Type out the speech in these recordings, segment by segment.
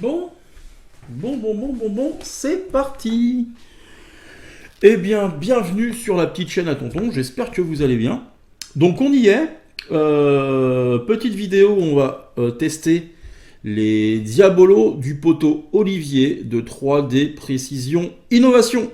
Bon, c'est parti. Eh bien, bienvenue sur la petite chaîne à tonton, j'espère que vous allez bien. Donc on y est, petite vidéo où on va tester les diabolos du poteau Olivier de 3D Précision Innovation.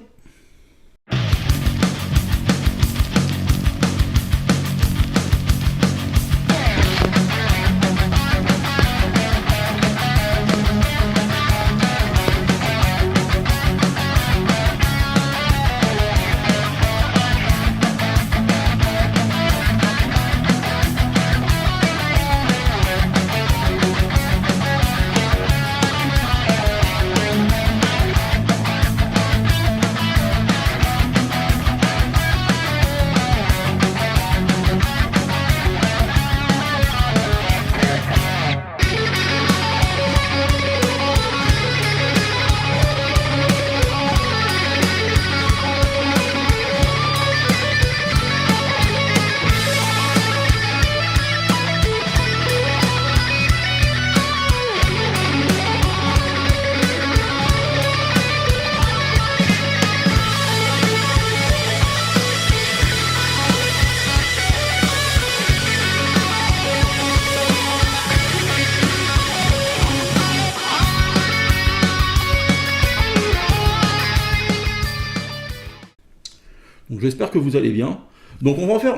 Donc j'espère que vous allez bien. Donc on va faire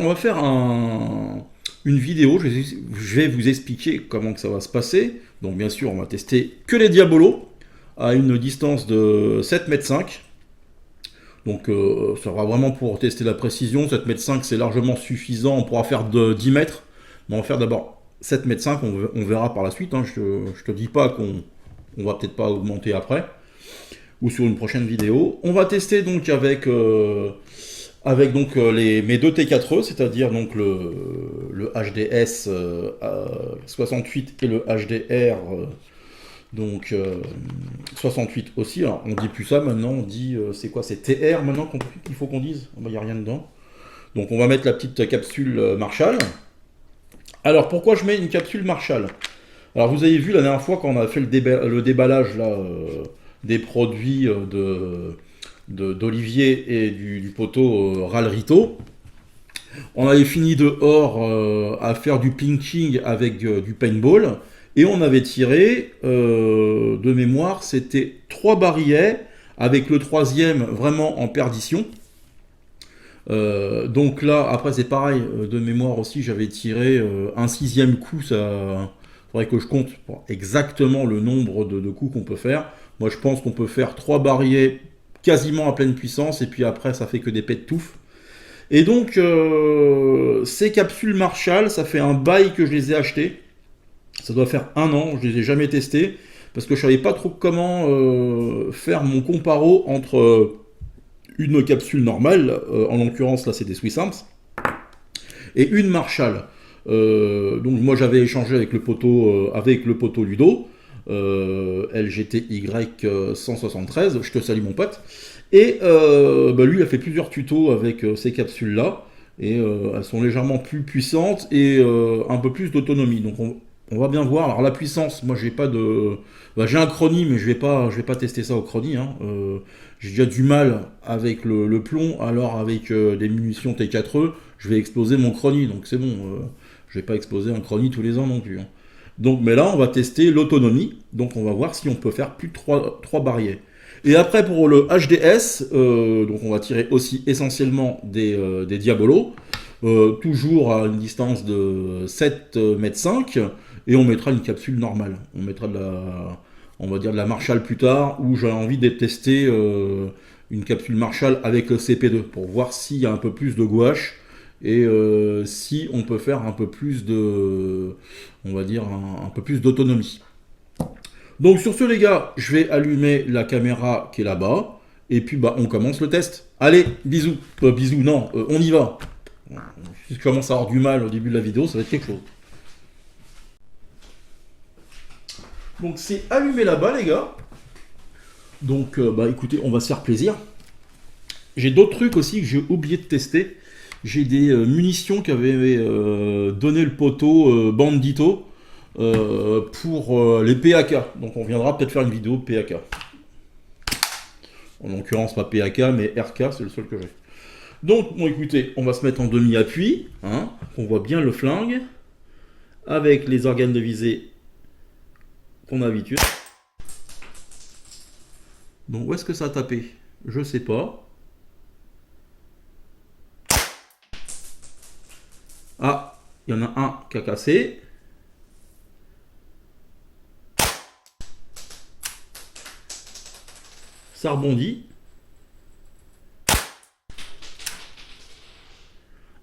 une vidéo, je vais vous expliquer comment que ça va se passer. Donc bien sûr on va tester que les diabolos à une distance de 7,5 m. Donc ça sera vraiment pour tester la précision. 7,5 m c'est largement suffisant, on pourra faire de 10 mètres. Mais on va faire d'abord 7,5 m, on verra par la suite. Hein. Je te dis pas qu'on va peut-être pas augmenter après. Ou sur une prochaine vidéo. On va tester donc avec mes deux T4E, c'est-à-dire donc le HDS 68 et le HDR 68 aussi. Alors, on dit plus ça maintenant, on dit c'est quoi, c'est TR maintenant qu'il faut qu'on dise. Il n'y a rien dedans. Donc on va mettre la petite capsule Marshall. Alors pourquoi je mets une capsule Marshall? Alors vous avez vu la dernière fois quand on a fait le déballage là, des produits d'Olivier et du poteau Ralrito. On avait fini dehors à faire du pinking avec du paintball et on avait tiré de mémoire, c'était 3 barillets avec le troisième vraiment en perdition. Donc là, après c'est pareil, de mémoire aussi, j'avais tiré un 6e coup. Ça faudrait que je compte exactement le nombre de coups qu'on peut faire. Moi je pense qu'on peut faire 3 barillets quasiment à pleine puissance, et puis après ça fait que des pets de touffe. Et donc ces capsules Marshall, ça fait un bail que je les ai achetées. Ça doit faire 1 an, je les ai jamais testées, parce que je savais pas trop comment faire mon comparo entre une capsule normale, en l'occurrence là c'est des Swiss Arms, et une Marshall. Donc moi j'avais échangé avec le poteau Ludo, LGTY 173, je te salue mon pote, et lui il a fait plusieurs tutos avec ces capsules là, et elles sont légèrement plus puissantes et un peu plus d'autonomie. Donc on va bien voir. Alors la puissance, moi j'ai pas de, j'ai un chrony, mais je vais pas tester ça au chrony, hein. J'ai déjà du mal avec le plomb, alors avec des munitions T4E je vais exploser mon chrony, donc c'est bon, je vais pas exploser un chrony tous les ans non plus, hein. Donc, mais là, on va tester l'autonomie. Donc, on va voir si on peut faire plus de 3 barillets. Et après, pour le HDS, donc on va tirer aussi essentiellement des diabolos. Toujours à une distance de 7,5 m. Et on mettra une capsule normale. On mettra on va dire de la Marshall plus tard, où j'ai envie de tester une capsule Marshall avec le CP2 pour voir s'il y a un peu plus de gouache. Et si on peut faire un peu plus on va dire un peu plus d'autonomie. Donc sur ce les gars, je vais allumer la caméra qui est là-bas, et puis on commence le test. Allez, bisous. Bisous, non, on y va. Si je commence à avoir du mal au début de la vidéo, ça va être quelque chose. Donc c'est allumé là-bas les gars. Donc écoutez, on va se faire plaisir. J'ai d'autres trucs aussi que j'ai oublié de tester. J'ai des munitions qu'avait donné le poteau Bandito. pour les PAK. Donc on viendra peut-être faire une vidéo PAK. En l'occurrence pas PAK mais RK, c'est le seul que j'ai. Donc bon écoutez, on va se mettre en demi-appui, hein, qu'on voit bien le flingue, avec les organes de visée qu'on a habitués. Donc où est-ce que ça a tapé? Je sais pas. Ah, il y en a un qui a cassé. Ça rebondit.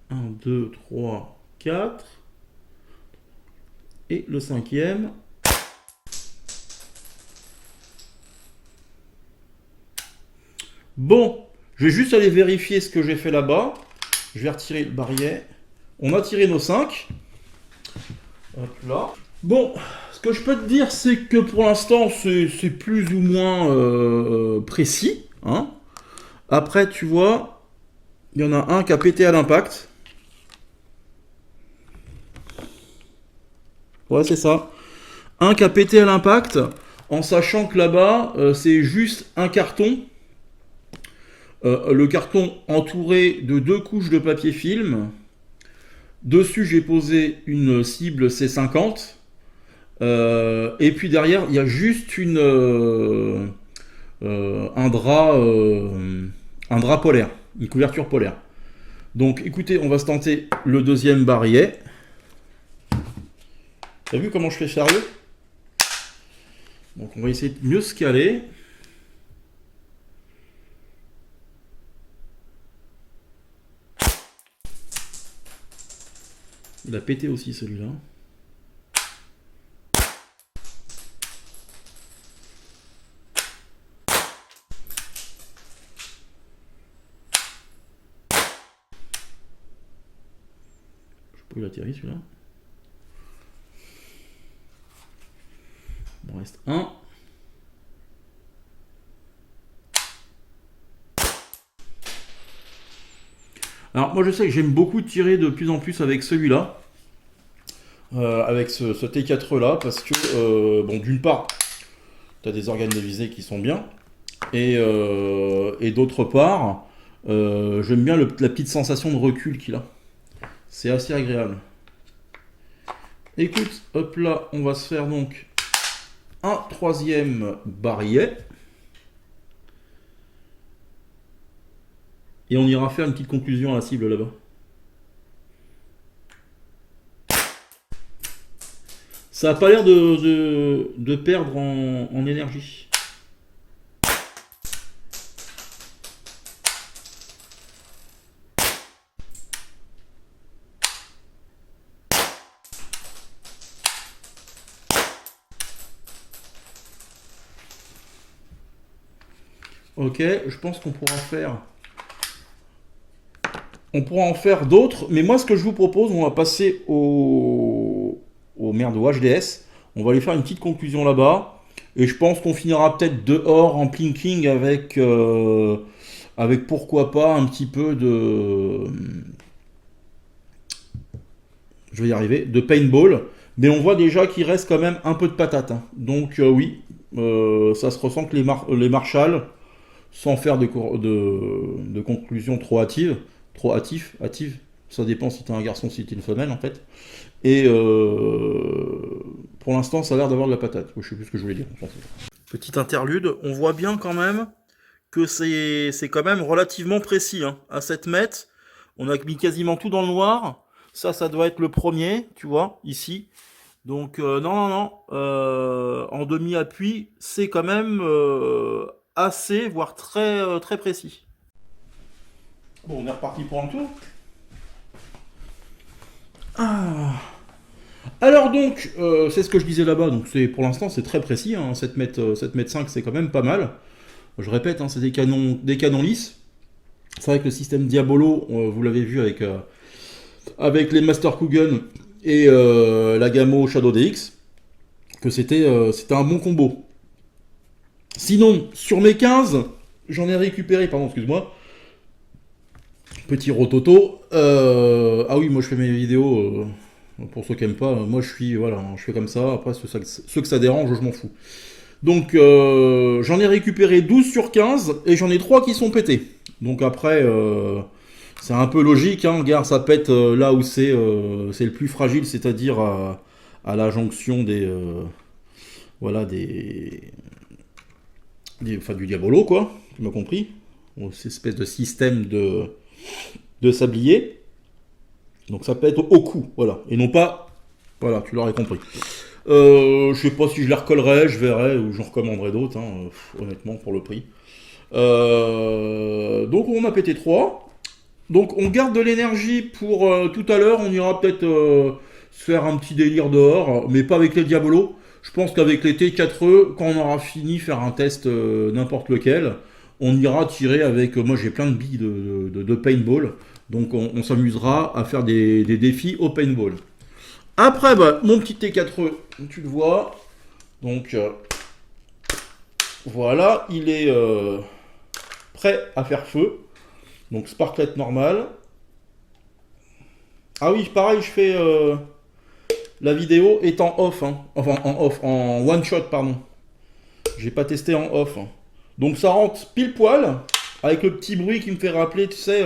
1, 2, 3, 4. Et le cinquième. Bon, je vais juste aller vérifier ce que j'ai fait là-bas. Je vais retirer le barillet. On a tiré nos 5. Hop là. Bon, ce que je peux te dire, c'est que pour l'instant, c'est plus ou moins précis. Hein. Après, tu vois, il y en a un qui a pété à l'impact. Ouais, c'est ça. Un qui a pété à l'impact, en sachant que là-bas, c'est juste un carton. Le carton entouré de 2 couches de papier film. Dessus, j'ai posé une cible C50. Et puis derrière, il y a juste un drap polaire, une couverture polaire. Donc écoutez, on va se tenter le deuxième barillet. T'as vu comment je fais sérieux? Donc on va essayer de mieux se caler. Il a pété aussi celui-là. Je sais pas où il atterrit celui-là. Il en reste un. Alors moi je sais que j'aime beaucoup tirer de plus en plus avec celui-là. Avec ce T4 là, parce que bon, d'une part, tu as des organes de visée qui sont bien, et d'autre part, j'aime bien la petite sensation de recul qu'il a. C'est assez agréable. Écoute, hop là, on va se faire donc un troisième barillet. Et on ira faire une petite conclusion à la cible là-bas. Ça n'a pas l'air de perdre en énergie. Ok, je pense qu'on pourra faire... On pourra en faire d'autres, mais moi ce que je vous propose, on va passer au HDS. On va aller faire une petite conclusion là-bas. Et je pense qu'on finira peut-être dehors en plinking avec pourquoi pas un petit peu de... Je vais y arriver, de paintball. Mais on voit déjà qu'il reste quand même un peu de patate. Hein. Donc oui, ça se ressent que les Marshall, sans faire de conclusion trop hâtive, hâtive, ça dépend si t'es un garçon, si t'es une femelle en fait. Et pour l'instant, ça a l'air d'avoir de la patate. Je sais plus ce que je voulais dire. Petite interlude, on voit bien quand même que c'est quand même relativement précis. Hein. À 7 mètres, on a mis quasiment tout dans le noir. Ça doit être le premier, tu vois, ici. Donc non. En demi-appui, c'est quand même assez, voire très, très précis. Bon, on est reparti pour un tour. Ah. Alors donc, c'est ce que je disais là-bas, donc pour l'instant c'est très précis, hein, 7 mètres 5 c'est quand même pas mal. Je répète, hein, c'est des canons lisses. C'est vrai que le système Diabolo, vous l'avez vu avec les Master Kugan et la Gamo Shadow DX, que c'était un bon combo. Sinon, sur mes 15, j'en ai récupéré, pardon, excuse-moi, petit rototo. Ah oui, moi je fais mes vidéos Pour ceux qui aiment pas, moi voilà, je fais comme ça. Après, ceux que ça dérange, je m'en fous. Donc, j'en ai récupéré 12 sur 15 et j'en ai 3 qui sont pétés. Donc après, c'est un peu logique, hein. Regarde, ça pète là où c'est le plus fragile, c'est-à-dire à la jonction voilà, enfin, du diabolo, quoi. Tu m'as compris? Bon, cette espèce de système de sablier. Donc ça pète au cou, voilà. Et non pas, voilà, tu l'aurais compris. Je sais pas si je les recollerai, je verrai, ou j'en recommanderai d'autres, hein, honnêtement, pour le prix. Donc on a pété 3. Donc on garde de l'énergie pour tout à l'heure. On ira peut-être se faire un petit délire dehors, mais pas avec les diabolos. Je pense qu'avec les T4E, quand on aura fini, faire un test n'importe lequel, on ira tirer avec. Moi j'ai plein de billes de paintball. Donc on s'amusera à faire des défis au paintball. Après, bah, mon petit T4E, tu le vois. Donc voilà, il est prêt à faire feu. Donc sparklet normal. Ah oui, pareil, je fais la vidéo est en off, hein. Enfin en off, en one shot, pardon. J'ai pas testé en off, hein. Donc ça rentre pile poil avec le petit bruit qui me fait rappeler, tu sais,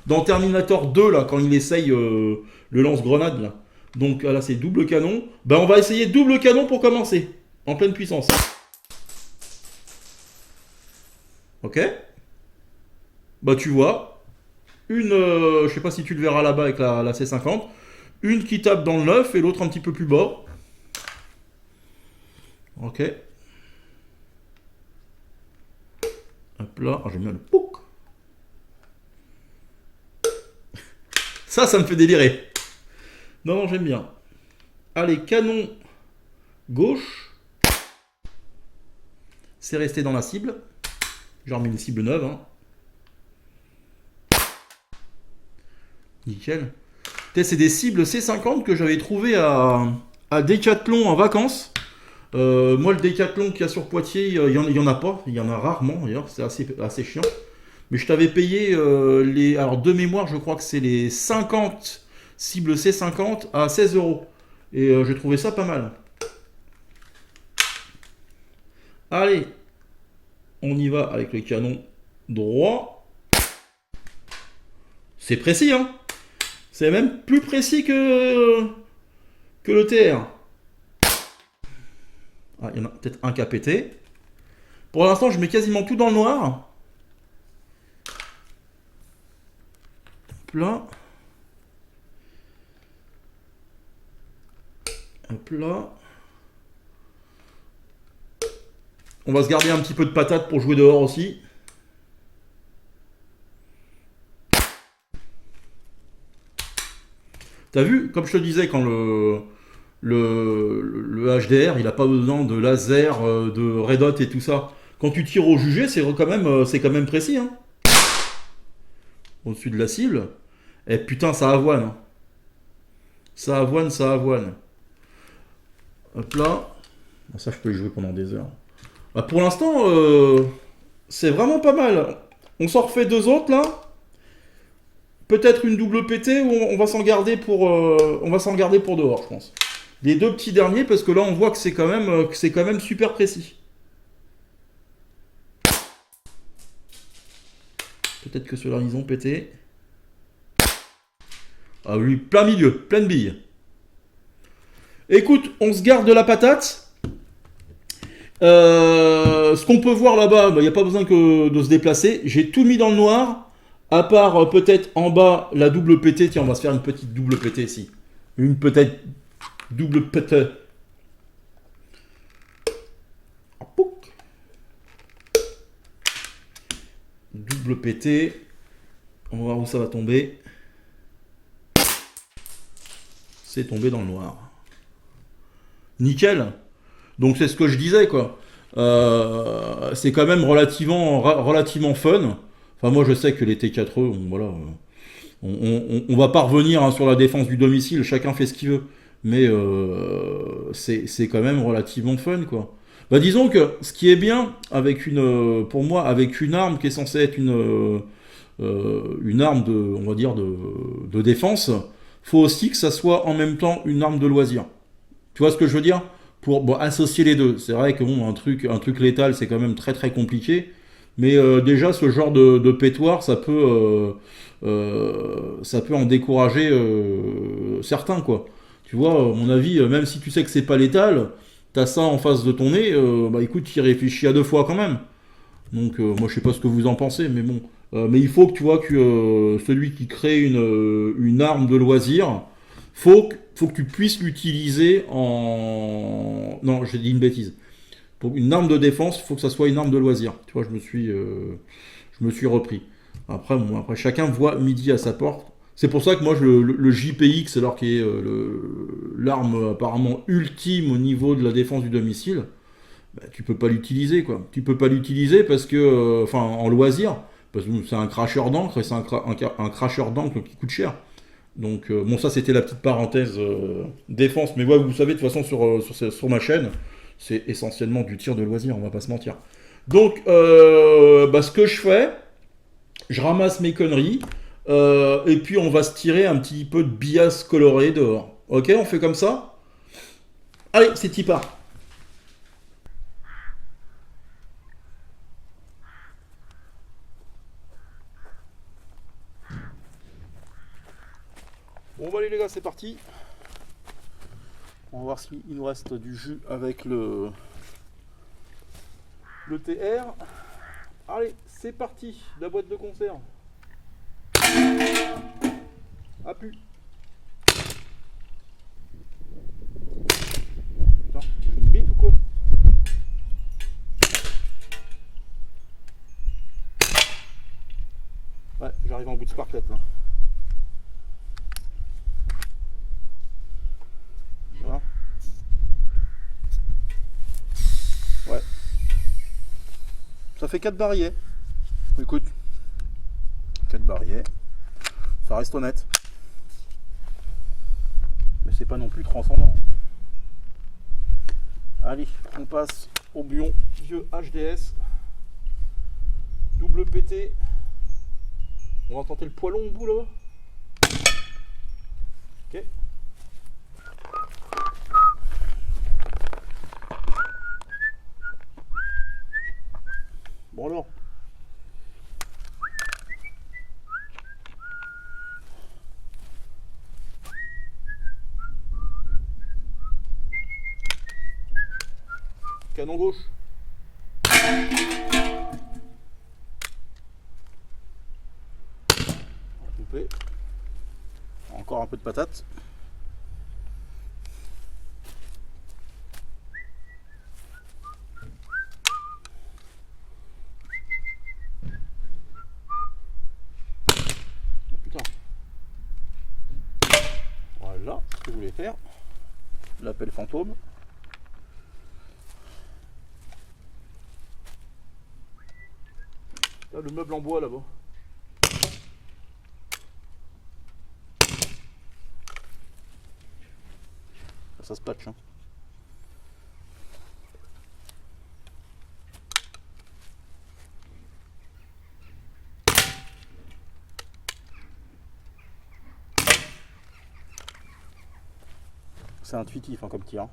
dans Terminator 2 là, quand il essaye le lance-grenade là. Donc là c'est double canon. Ben on va essayer double canon pour commencer, en pleine puissance. Ok. Bah tu vois, je sais pas si tu le verras là-bas avec la C50, une qui tape dans le 9 et l'autre un petit peu plus bas. Ok. Hop là, ah, j'aime bien le pouc. Ça me fait délirer. Non, non, j'aime bien. Allez, canon gauche. C'est resté dans la cible. J'ai remis une cible neuve, hein. Nickel. C'est des cibles C50 que j'avais trouvées à Decathlon en vacances. Moi, le Decathlon qu'il y a sur Poitiers, il y en a pas. Il y en a rarement, d'ailleurs. C'est assez chiant. Mais je t'avais payé alors, de mémoire, je crois que c'est les 50 cibles C50 à 16 euros. Et j'ai trouvé ça pas mal. Allez, on y va avec le canon droit. C'est précis, hein. C'est même plus précis que le TR. Ah, il y en a peut-être un qui a pété. Pour l'instant, je mets quasiment tout dans le noir. Hop là. Hop là. On va se garder un petit peu de patate pour jouer dehors aussi. T'as vu, comme je te disais, quand le HDR, il n'a pas besoin de laser, de red dot et tout ça. Quand tu tires au jugé, c'est quand même précis, hein. Au-dessus de la cible. Et putain, ça avoine, hein. Ça avoine, ça avoine. Hop là. Ça, je peux y jouer pendant des heures. Bah, pour l'instant, c'est vraiment pas mal. On s'en refait deux autres, là. Peut-être une double PT ou on va s'en garder pour dehors, je pense. Les deux petits derniers, parce que là, on voit que c'est quand même super précis. Peut-être que ceux-là, ils ont pété. Ah oui, plein milieu, plein de billes. Écoute, on se garde de la patate. Ce qu'on peut voir là-bas, il n'y a pas besoin de se déplacer. J'ai tout mis dans le noir. À part peut-être en bas la double PT. Tiens, on va se faire une petite double PT ici. Une peut-être double PT. Double PT. On va voir où ça va tomber. C'est tombé dans le noir. Nickel. Donc c'est ce que je disais, quoi. C'est quand même relativement fun. Enfin, moi, je sais que les T4E, voilà, on va pas revenir, hein, sur la défense du domicile, chacun fait ce qu'il veut. Mais c'est quand même relativement fun, quoi. Bah, disons que ce qui est bien pour moi, avec une arme qui est censée être une arme on va dire, de défense, faut aussi que ça soit en même temps une arme de loisir. Tu vois ce que je veux dire? Pour bon, associer les deux. C'est vrai que bon, un truc létal, c'est quand même très très compliqué. Mais déjà, ce genre de pétoire, ça peut en décourager certains, quoi. Tu vois, à mon avis, même si tu sais que c'est pas létal, t'as ça en face de ton nez, bah écoute, tu y réfléchis à deux fois quand même. Donc, moi, je sais pas ce que vous en pensez, mais bon. Mais il faut que tu vois que celui qui crée une arme de loisir, faut que tu puisses l'utiliser en... Non, j'ai dit une bêtise. Pour une arme de défense, il faut que ça soit une arme de loisir. Tu vois, je me suis repris. Après, bon, après, chacun voit midi à sa porte. C'est pour ça que moi, le JPX, alors qui est l'arme apparemment ultime au niveau de la défense du domicile, bah, tu peux pas l'utiliser, quoi. Tu peux pas l'utiliser parce que, enfin, en loisir, parce que c'est un cracheur d'encre et c'est un cracheur d'encre qui coûte cher. Donc, bon, ça c'était la petite parenthèse défense. Mais ouais, vous savez, de toute façon, sur ma chaîne, c'est essentiellement du tir de loisir, on va pas se mentir. Donc, bah, ce que je fais, je ramasse mes conneries, et puis on va se tirer un petit peu de bias coloré dehors. Ok, on fait comme ça? Allez, c'est y part. Bon, bah allez les gars, c'est parti. On va voir s'il nous reste du jus avec le TR. Allez, c'est parti, la boîte de conserve. Appuie. Putain, je fais une bite ou quoi? Ouais, j'arrive en bout de sparklette là. Voilà. Ouais. Ça fait 4 barillet. Écoute, 4 barillet. Ça reste honnête. Mais c'est pas non plus transcendant. Allez, on passe au buon vieux HDS. Double PT. On va tenter le poilon au bout là-bas. Ok. Bon alors. Canon gauche. Coupé. Encore un peu de patate. Oh, putain. Voilà ce que je voulais faire. L'appel fantôme. Là, le meuble en bois là-bas. Ça se patch. Hein. C'est intuitif hein, comme tir.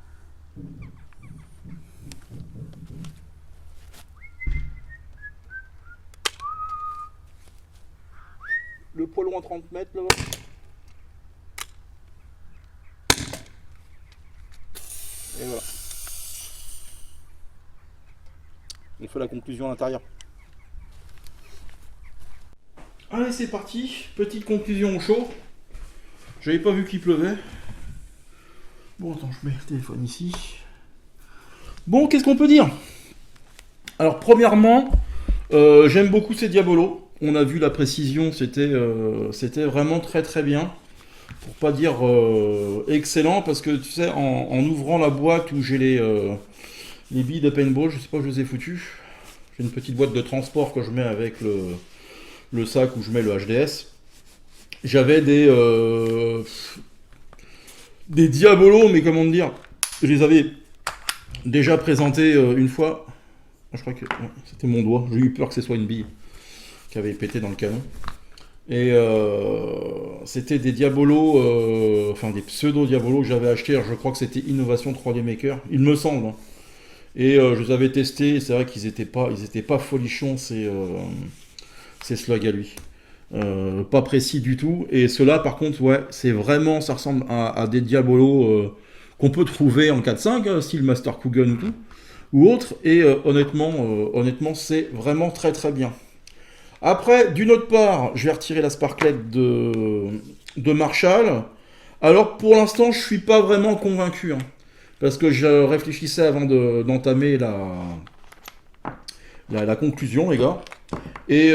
Le poilon à 30 mètres là-bas. Et voilà. On fait la conclusion à l'intérieur. Allez, c'est parti. Petite conclusion au chaud. J'avais pas vu qu'il pleuvait. Bon, attends, je mets le téléphone ici. Bon, qu'est-ce qu'on peut dire? Alors, premièrement, j'aime beaucoup ces diabolos. On a vu la précision, c'était vraiment très très bien. Pour pas dire excellent, parce que tu sais, en ouvrant la boîte où j'ai les billes de paintball, je sais pas où je les ai foutues. J'ai une petite boîte de transport que je mets avec le sac où je mets le HDS. J'avais des diabolos, mais comment dire, je les avais déjà présentés une fois. Je crois que ouais, c'était mon doigt. J'ai eu peur que ce soit une bille qui avait pété dans le canon. Et c'était des diabolos, enfin des pseudo-diabolos que j'avais achetés. Alors, je crois que c'était Innovation 3D Maker, il me semble, hein. Et je les avais testés, et c'est vrai ils étaient pas folichons ces slugs à lui. Pas précis du tout. Et ceux-là, par contre, ouais, c'est vraiment, ça ressemble à des diabolos qu'on peut trouver en 4.5, style Master Kugan ou tout, ou autre. Et honnêtement, c'est vraiment très très bien. Après, d'une autre part, je vais retirer la Sparklet de Marshall. Alors, pour l'instant, je suis pas vraiment convaincu, hein, parce que je réfléchissais avant d'entamer la conclusion, les gars. Et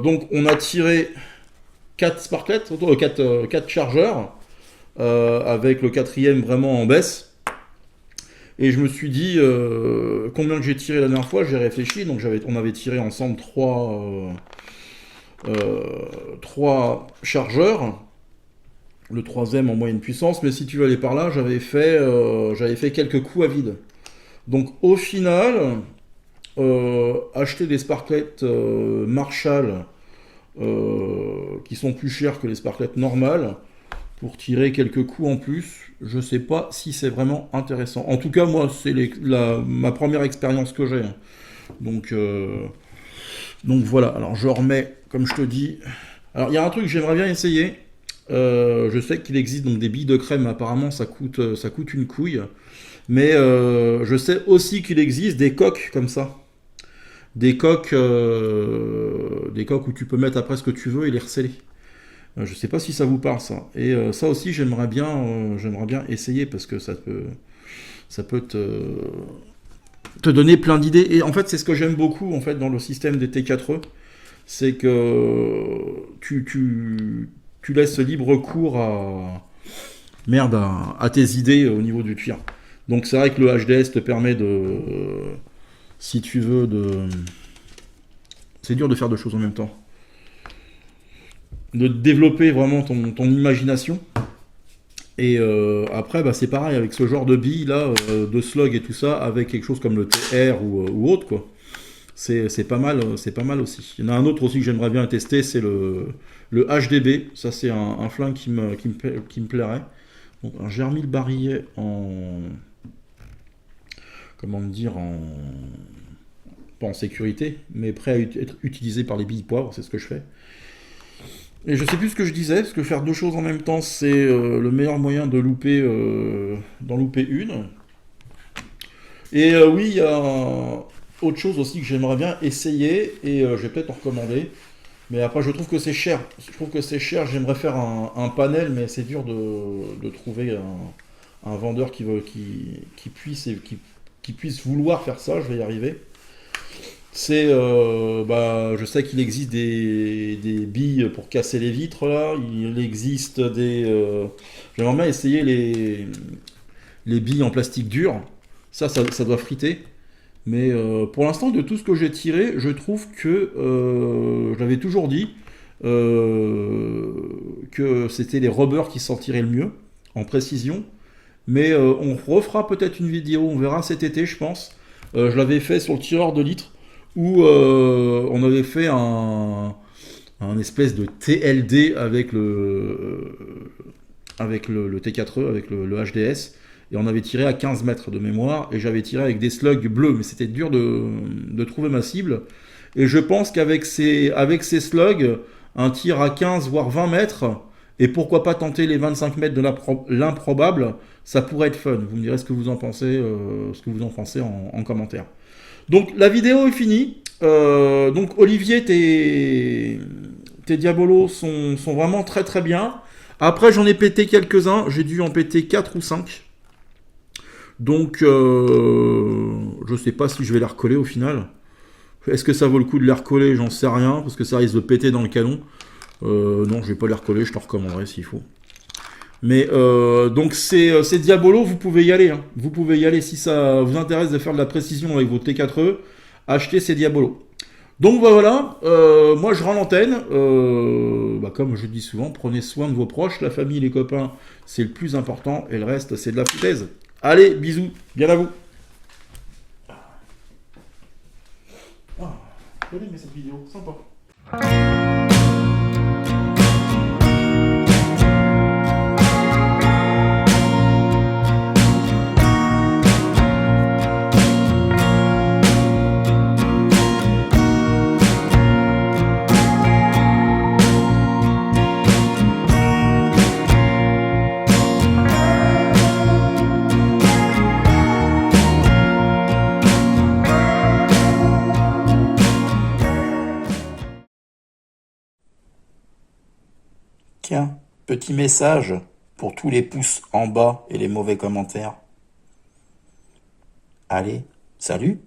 donc, on a tiré 4 Sparklets, 4 chargeurs, avec le quatrième vraiment en baisse. Et je me suis dit, combien que j'ai tiré la dernière fois, j'ai réfléchi, donc on avait tiré ensemble 3 chargeurs, le troisième en moyenne puissance, mais si tu veux aller par là, j'avais fait quelques coups à vide. Donc au final, acheter des Sparklets Marshall qui sont plus chers que les Sparklets normales pour tirer quelques coups en plus, je sais pas si c'est vraiment intéressant. En tout cas, moi, c'est ma première expérience que j'ai. Donc, voilà. Alors, je remets, comme je te dis. Alors, il y a un truc que j'aimerais bien essayer. Je sais qu'il existe donc des billes de crème. Apparemment, ça coûte une couille. Mais je sais aussi qu'il existe des coques comme ça. Des coques où tu peux mettre après ce que tu veux et les receller. Je sais pas si ça vous parle ça. Et ça aussi j'aimerais bien essayer parce que ça peut te donner plein d'idées. Et en fait c'est ce que j'aime beaucoup en fait dans le système des T4E, c'est que tu laisses libre cours à tes idées au niveau du tir. Donc c'est vrai que le HDS te permet si tu veux c'est dur de faire deux choses en même temps. De développer vraiment ton imagination. Et après, bah, c'est pareil avec ce genre de billes là, de slug et tout ça, avec quelque chose comme le TR ou autre, quoi. C'est pas mal aussi. Il y en a un autre aussi que j'aimerais bien tester, c'est le HDB. Ça, c'est un flingue qui me plairait. Donc, j'ai remis le barillet comment dire, pas en sécurité, mais prêt à être utilisé par les billes poivre, c'est ce que je fais. Et je sais plus ce que je disais, parce que faire deux choses en même temps, c'est le meilleur moyen d'en louper une. Et oui, il y a autre chose aussi que j'aimerais bien essayer, et je vais peut-être en recommander. Mais après, je trouve que c'est cher. Je trouve que c'est cher, j'aimerais faire un panel, mais c'est dur de trouver un vendeur qui puisse vouloir faire ça, je vais y arriver. C'est, je sais qu'il existe des billes pour casser les vitres là. Il existe j'aimerais bien essayer les billes en plastique dur. Ça doit friter. Mais pour l'instant, de tout ce que j'ai tiré, je trouve que je l'avais toujours dit que c'était les rubbers qui s'en tiraient le mieux en précision. Mais on refera peut-être une vidéo, on verra cet été, je pense. Je l'avais fait sur le tireur de litre où on avait fait un espèce de TLD avec le T4E, avec le HDS, et on avait tiré à 15 mètres de mémoire, et j'avais tiré avec des slugs bleus, mais c'était dur de trouver ma cible. Et je pense qu'avec ces slugs, un tir à 15 voire 20 mètres, et pourquoi pas tenter les 25 mètres de l'improbable, ça pourrait être fun. Vous me direz ce que vous en pensez, en commentaire. Donc la vidéo est finie. Donc Olivier, tes diabolos sont vraiment très très bien. Après j'en ai pété quelques-uns, j'ai dû en péter 4 ou 5. Donc je sais pas si je vais les recoller au final. Est-ce que ça vaut le coup de les recoller? J'en sais rien, parce que ça risque de péter dans le canon. Non, je vais pas les recoller, je te recommanderai s'il faut. Mais donc ces diabolos, vous pouvez y aller. Hein. Vous pouvez y aller si ça vous intéresse de faire de la précision avec vos T4E. Achetez ces diabolos. Donc voilà, moi je rends l'antenne. Comme je dis souvent, prenez soin de vos proches, la famille, les copains, c'est le plus important. Et le reste, c'est de la foutaise. Allez, bisous, bien à vous. J'ai aimé cette vidéo, sympa. Tiens, petit message pour tous les pouces en bas et les mauvais commentaires. Allez, salut!